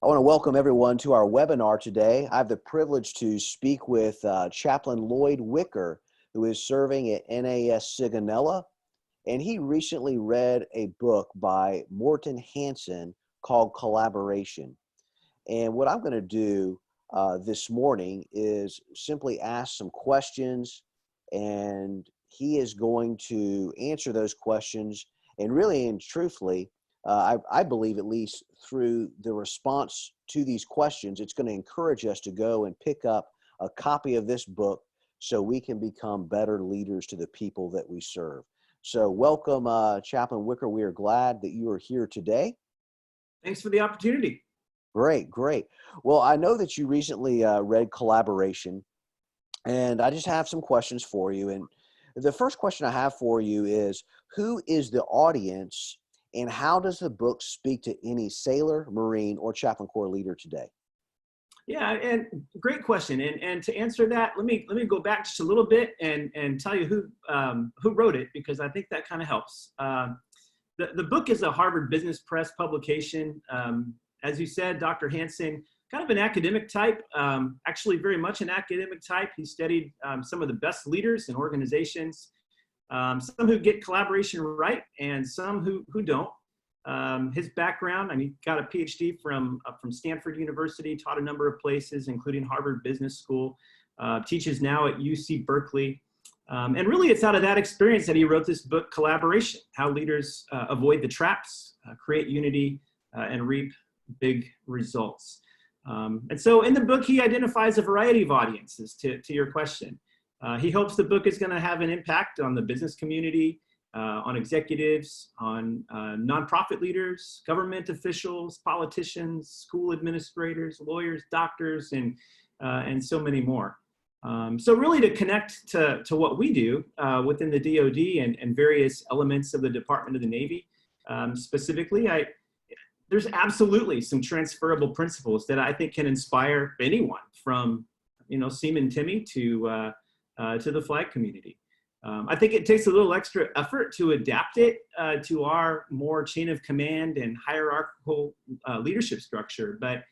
I want to welcome everyone to our webinar today. I have the privilege to speak with Chaplain Lloyd Wicker, who is serving at NAS Sigonella, and he recently read a book by Morton Hansen called Collaboration. And what I'm going to do this morning is simply ask some questions, and he is going to answer those questions, and really and truthfully, I believe, at least through the response to these questions, it's going to encourage us to go and pick up a copy of this book so we can become better leaders to the people that we serve. So welcome, Chaplain Wicker. We are glad that you are here today. Thanks for the opportunity. Great, great. Well, I know that you recently read Collaboration, and I just have some questions for you. And the first question I have for you is, who is the audience, and how does the book speak to any sailor, Marine, or Chaplain Corps leader today? Yeah, and great question. And to answer that, let me go back just a little bit and tell you who wrote it, because I think that kind of helps. The book is a Harvard Business Press publication. As you said, Dr. Hansen, kind of an academic type, actually very much an academic type. He studied some of the best leaders and organizations, some who get collaboration right and some who don't. His background, he got a PhD from Stanford University, taught a number of places, including Harvard Business School, teaches now at UC Berkeley. And really it's out of that experience that he wrote this book, Collaboration, How Leaders Avoid the Traps, Create Unity, and Reap Big Results. And so in the book, he identifies a variety of audiences to your question. He hopes the book is going to have an impact on the business community, on executives, on nonprofit leaders, government officials, politicians, school administrators, lawyers, doctors, and so many more. So really to connect to what we do within the DoD and various elements of the Department of the Navy, specifically, there's absolutely some transferable principles that I think can inspire anyone from, Seaman Timmy to the flag community. I think it takes a little extra effort to adapt it to our more chain of command and hierarchical leadership structure. But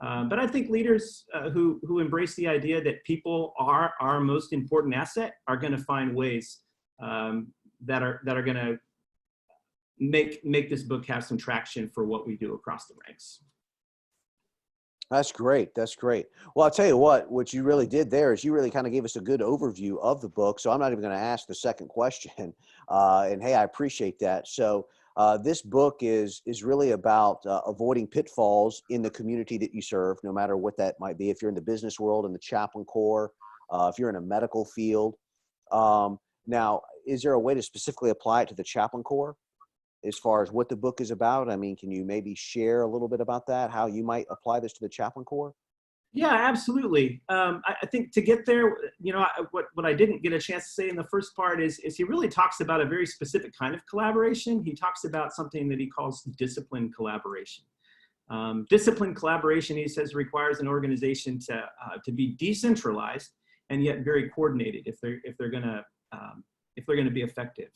I think leaders who embrace the idea that people are our most important asset are going to find ways that are going to make this book have some traction for what we do across the ranks. That's great. That's great. Well, I'll tell you what you really did there is you really kind of gave us a good overview of the book. So I'm not even going to ask the second question. And hey, I appreciate that. So this book is really about avoiding pitfalls in the community that you serve, no matter what that might be. If you're in the business world, in the Chaplain Corps, if you're in a medical field. Now, is there a way to specifically apply it to the Chaplain Corps as far as what the book is about? Can you maybe share a little bit about that, how you might apply this to the Chaplain Corps? Yeah, absolutely. I think to get there, what I didn't get a chance to say in the first part is he really talks about a very specific kind of collaboration. He talks about something that he calls disciplined collaboration. Disciplined collaboration, he says, requires an organization to be decentralized and yet very coordinated if they're going to be effective.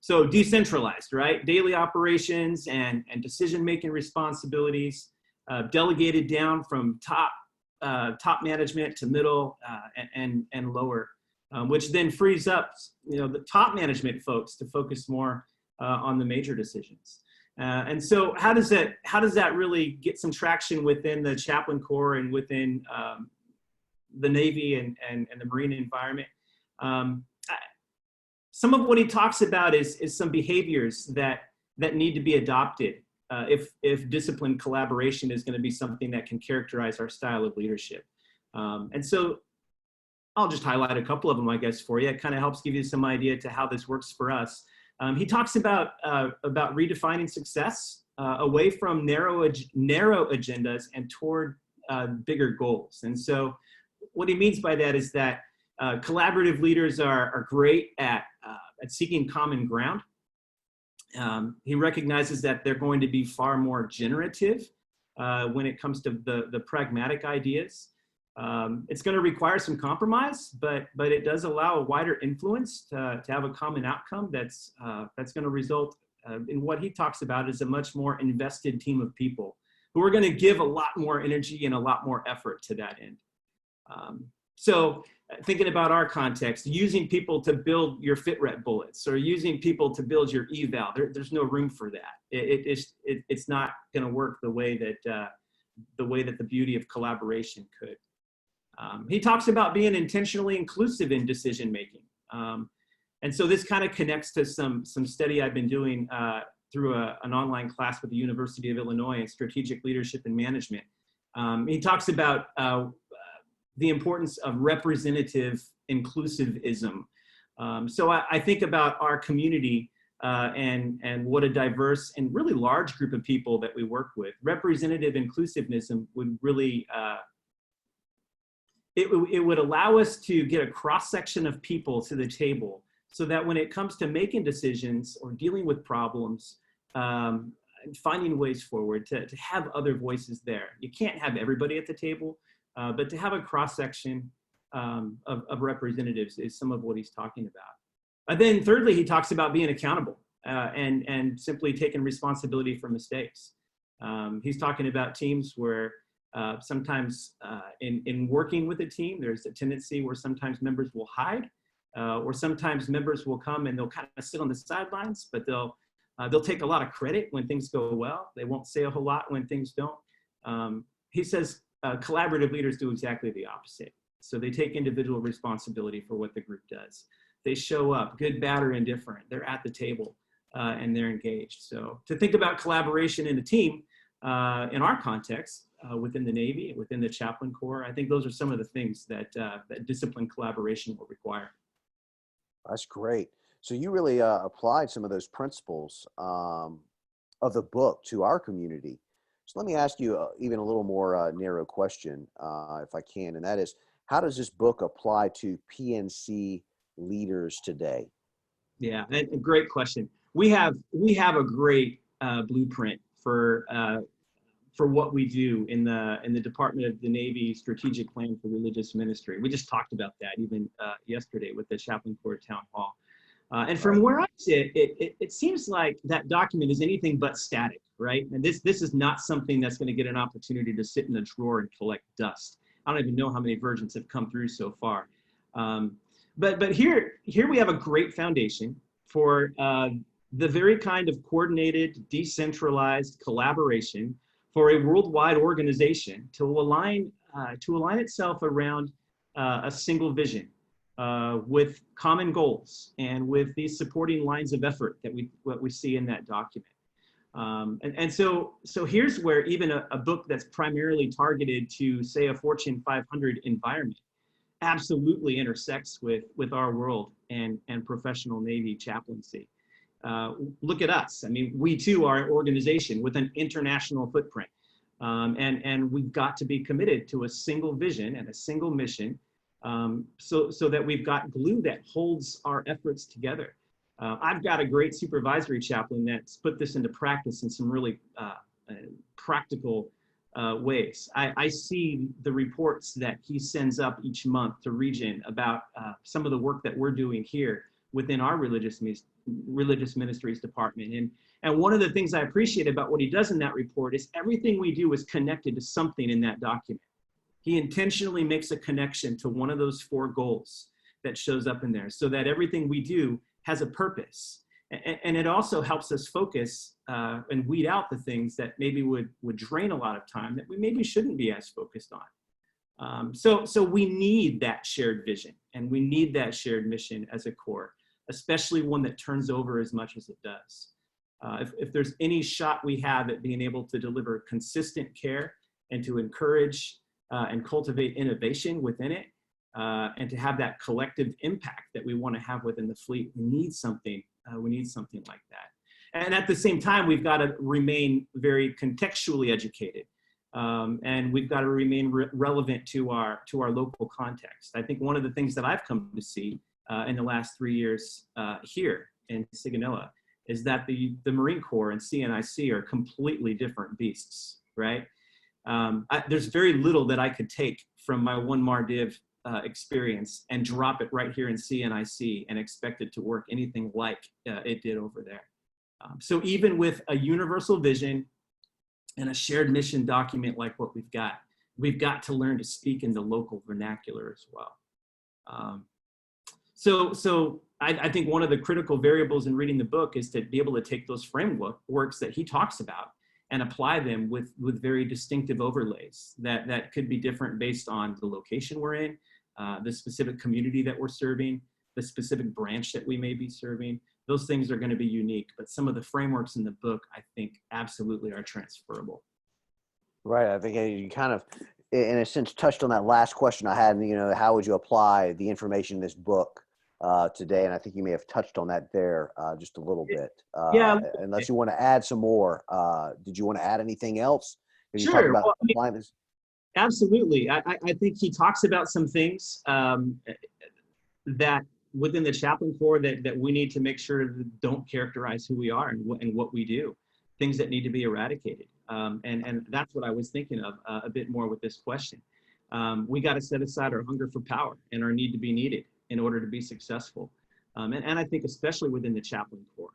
So decentralized, right? Daily operations and decision-making responsibilities delegated down from top management to middle and lower, which then frees up, the top management folks to focus more on the major decisions. And so how does that really get some traction within the Chaplain Corps and within the Navy and the Marine environment? Some of what he talks about is some behaviors that need to be adopted if disciplined collaboration is going to be something that can characterize our style of leadership. And so I'll just highlight a couple of them, I guess, for you. It kind of helps give you some idea to how this works for us. He talks about redefining success away from narrow agendas and toward bigger goals. And so what he means by that is that collaborative leaders are great at seeking common ground. He recognizes that they're going to be far more generative when it comes to the pragmatic ideas. It's going to require some compromise, but it does allow a wider influence to have a common outcome that's going to result in what he talks about as a much more invested team of people who are going to give a lot more energy and a lot more effort to that end. So thinking about our context, using people to build your fit rep bullets or using people to build your eval, there's no room for that. It's not going to work the way that the beauty of collaboration could. He talks about being intentionally inclusive in decision making. And so this kind of connects to some study I've been doing through an online class with the University of Illinois in strategic leadership and management. He talks about the importance of representative inclusivism. So I think about our community and what a diverse and really large group of people that we work with. Representative inclusivism would really, it would allow us to get a cross-section of people to the table so that when it comes to making decisions or dealing with problems, finding ways forward, to have other voices there. You can't have everybody at the table, but to have a cross-section of representatives is some of what he's talking about. And then thirdly, he talks about being accountable and simply taking responsibility for mistakes. He's talking about teams where sometimes in working with a team, there's a tendency where sometimes members will hide, or sometimes members will come and they'll kind of sit on the sidelines, but they'll take a lot of credit when things go well. They won't say a whole lot when things don't. He says collaborative leaders do exactly the opposite. So they take individual responsibility for what the group does. They show up, good, bad, or indifferent. They're at the table and they're engaged. So to think about collaboration in a team, in our context, within the Navy, within the Chaplain Corps, I think those are some of the things that, that disciplined collaboration will require. That's great. So you really applied some of those principles of the book to our community. So let me ask you even a little more narrow question, if I can, and that is, how does this book apply to PNC leaders today? Yeah, a great question. We have a great blueprint for what we do in the Department of the Navy Strategic Plan for Religious Ministry. We just talked about that even yesterday with the Chaplain Corps Town Hall. And from where I sit, it seems like that document is anything but static, right? And this is not something that's going to get an opportunity to sit in a drawer and collect dust. I don't even know how many versions have come through so far. But here we have a great foundation for the very kind of coordinated, decentralized collaboration for a worldwide organization to align itself around a single vision with common goals and with these supporting lines of effort that we see in that document. So here's where even a book that's primarily targeted to, say, a Fortune 500 environment absolutely intersects with our world and professional Navy chaplaincy. Look at us. I mean, we too are an organization with an international footprint. And we've got to be committed to a single vision and a single mission, so that we've got glue that holds our efforts together. I've got a great supervisory chaplain that's put this into practice in some really practical ways. I see the reports that he sends up each month to Region about some of the work that we're doing here within our religious ministries department. And one of the things I appreciate about what he does in that report is everything we do is connected to something in that document. He intentionally makes a connection to one of those 4 goals that shows up in there so that everything we do has a purpose. And it also helps us focus and weed out the things that maybe would drain a lot of time that we maybe shouldn't be as focused on. So we need that shared vision and we need that shared mission as a Corps, especially one that turns over as much as it does. If there's any shot we have at being able to deliver consistent care and to encourage and cultivate innovation within it, and to have that collective impact that we want to have within the fleet, we need something like that. And at the same time, we've got to remain very contextually educated, and we've got to remain relevant to our local context. I think one of the things that I've come to see in the last 3 years here in Sigonella is that the Marine Corps and CNIC are completely different beasts, right? There's very little that I could take from my one MarDiv experience and drop it right here in CNIC and expect it to work anything like it did over there. So even with a universal vision and a shared mission document like what we've got to learn to speak in the local vernacular as well. Um, so I think one of the critical variables in reading the book is to be able to take those frameworks that he talks about and apply them with very distinctive overlays that could be different based on the location we're in, the specific community that we're serving, the specific branch that we may be serving. Those things are going to be unique, but some of the frameworks in the book, I think, absolutely are transferable. Right. I think you kind of, in a sense, touched on that last question I had. You know, how would you apply the information in this book today? And I think you may have touched on that there just a little bit. Yeah, Unless you want to add some more. Did you want to add anything else? Did you talk sure. about Well, I mean, applying this? absolutely. I think he talks about some things that within the chaplain corps that we need to make sure that don't characterize who we are and what we do, things that need to be eradicated. And that's what I was thinking of a bit more with this question. We got to set aside our hunger for power and our need to be needed in order to be successful. And I think especially within the chaplain corps,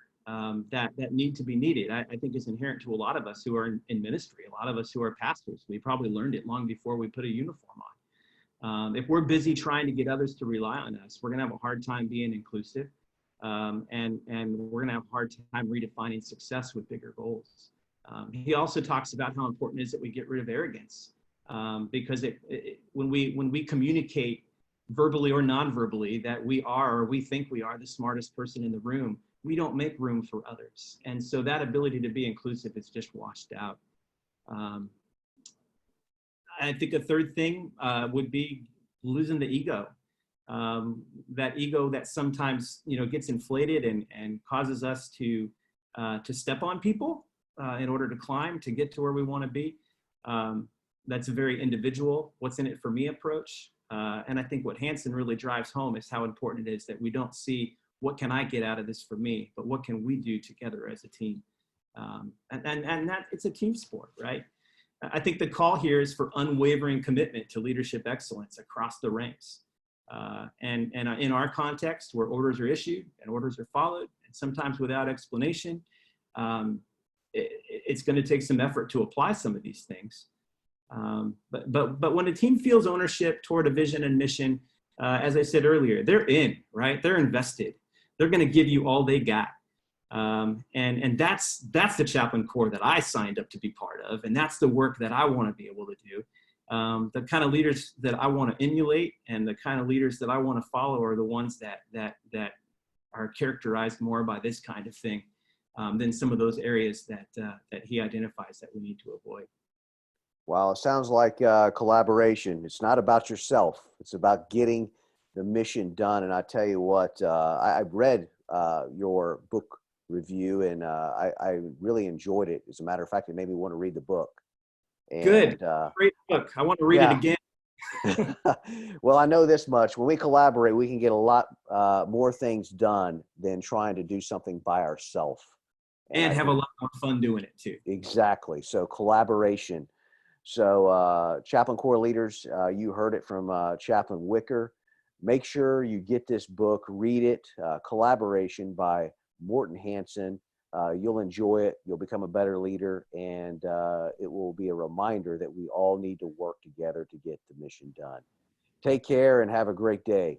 that need to be needed, I think is inherent to a lot of us who are in ministry, a lot of us who are pastors. We probably learned it long before we put a uniform on. If we're busy trying to get others to rely on us, we're going to have a hard time being inclusive, and we're going to have a hard time redefining success with bigger goals. He also talks about how important it is that we get rid of arrogance, because when we communicate verbally or non-verbally that we are or we think we are the smartest person in the room, we don't make room for others, and so that ability to be inclusive is just washed out. I think a third thing would be losing the ego. That ego that sometimes gets inflated and causes us to step on people in order to climb to get to where we want to be. That's a very individual, what's in it for me approach. And I think what Hansen really drives home is how important it is that we don't see what can I get out of this for me, but what can we do together as a team. And that it's a team sport, right? I think the call here is for unwavering commitment to leadership excellence across the ranks. And in our context, where orders are issued and orders are followed, and sometimes without explanation, it's going to take some effort to apply some of these things. But when a team feels ownership toward a vision and mission, as I said earlier, they're in, right? They're invested. They're going to give you all they got. And that's the chaplain corps that I signed up to be part of. And that's the work that I want to be able to do. The kind of leaders that I want to emulate and the kind of leaders that I want to follow are the ones that are characterized more by this kind of thing than some of those areas that he identifies that we need to avoid. Well, it sounds like collaboration. It's not about yourself. It's about getting the mission done. And I tell you what, I've read your book review, and I really enjoyed it. As a matter of fact, it made me want to read the book. And, good. Great book. I want to read it again. Well, I know this much. When we collaborate, we can get a lot more things done than trying to do something by ourselves. And have a lot more fun doing it too. Exactly. So collaboration. So Chaplain Corps leaders, you heard it from Chaplain Wicker. Make sure you get this book, read it, Collaboration by Morton Hansen. You'll enjoy it. You'll become a better leader, and it will be a reminder that we all need to work together to get the mission done. Take care and have a great day.